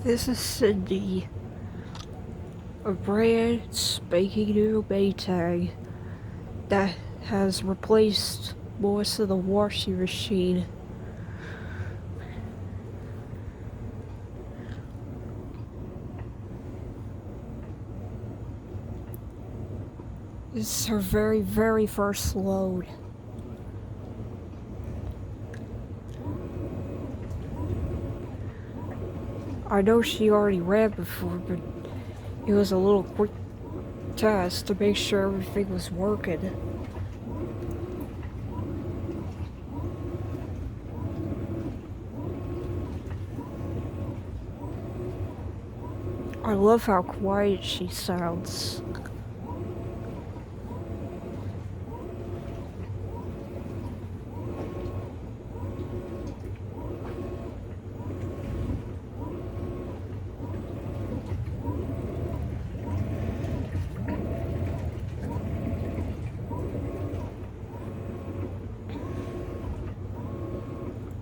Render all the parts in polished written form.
This is Cindy, a brand spanking new Maytag that has replaced most of the washing machine. This is her very first load. I know she already ran before, but it was a little quick test to make sure everything was working. I love how quiet she sounds.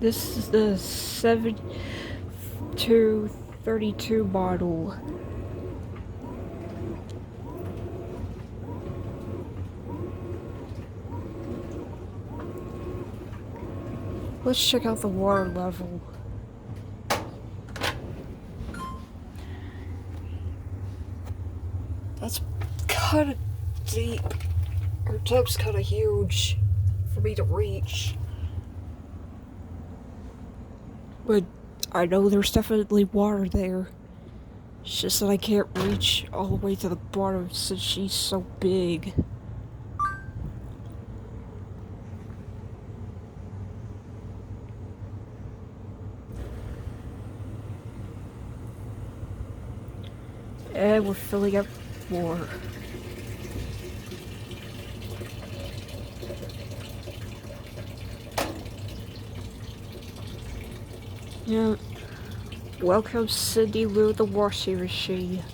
This is the 7232 model. Let's check out the water level. That's kind of deep. Her tub's kind of huge for me to reach. But I know there's definitely water there. It's just that I can't reach all the way to the bottom since she's so big. And we're filling up more. Yeah. Welcome Cindy Lou the washing machine.